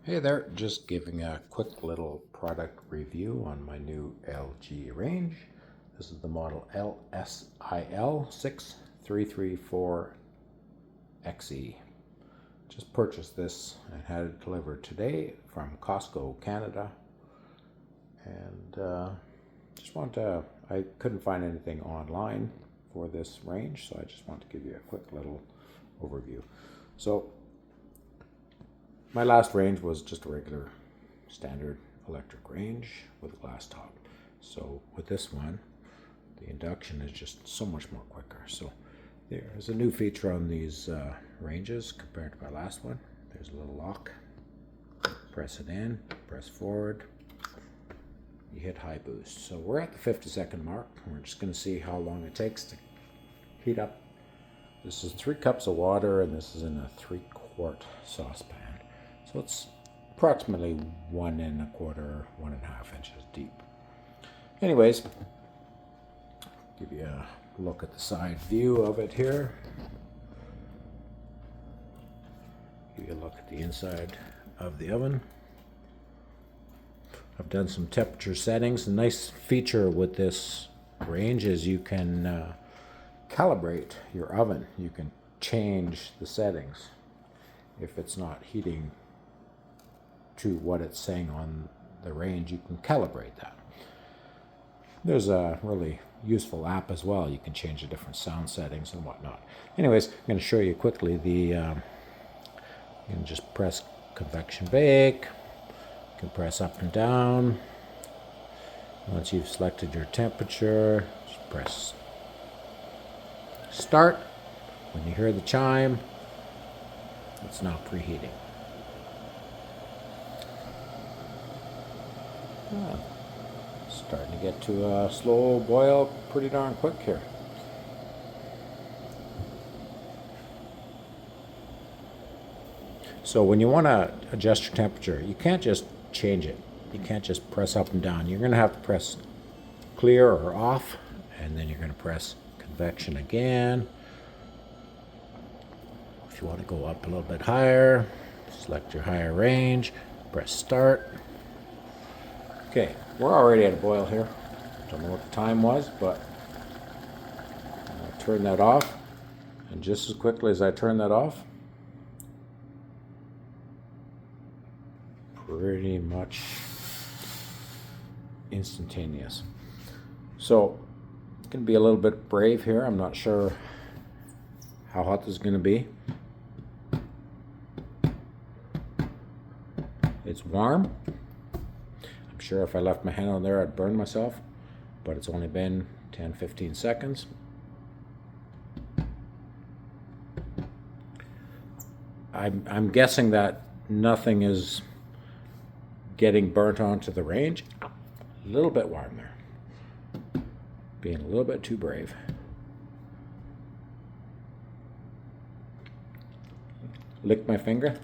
Hey there, just giving a quick little product review on my new LG range. This is the model LSIL6334xe. Just purchased this and had it delivered today from Costco, Canada. And I couldn't find anything online for this range, so I just want to give you a quick little overview. So my last range was just a regular standard electric range with a glass top. So with this one, the induction is just so much more quicker. So there's a new feature on these ranges compared to my last one. There's a little lock. Press it in, press forward, you hit high boost. So we're at the 50-second mark. We're just going to see how long it takes to heat up. This is 3 cups of water and this is in a 3-quart saucepan. So it's approximately 1 1/4, 1.5 inches deep. Anyways, give you a look at the side view of it here. Give you a look at the inside of the oven. I've done some temperature settings. A nice feature with this range is you can calibrate your oven. You can change the settings if it's not heating to what it's saying on the range. You can calibrate that. There's a really useful app as well. You can change the different sound settings and whatnot. Anyways, I'm going to show you quickly you can just press convection bake. You can press up and down. Once you've selected your temperature, just press start. When you hear the chime, it's now preheating. Starting to get to a slow boil pretty darn quick here. So when you want to adjust your temperature, you can't just change it. You can't just press up and down. You're going to have to press clear or off, and then you're going to press convection again. If you want to go up a little bit higher, select your higher range, press start. Okay, we're already at a boil here. Don't know what the time was, but I'll turn that off. And just as quickly as I turn that off, pretty much instantaneous. So it's going to be a little bit brave here. I'm not sure how hot this is going to be. It's warm. I'm sure if I left my hand on there I'd burn myself, but it's only been 10-15 seconds. I'm guessing that nothing is getting burnt onto the range. A little bit warm there. Being a little bit too brave. Lick my finger.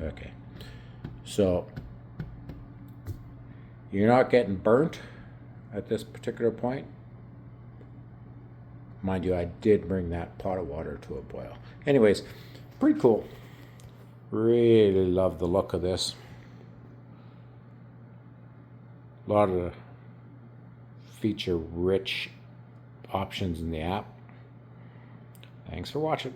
Okay. So you're not getting burnt at this particular point. Mind you, I did bring that pot of water to a boil. Anyways, pretty cool. Really love the look of this. A lot of feature-rich options in the app. Thanks for watching.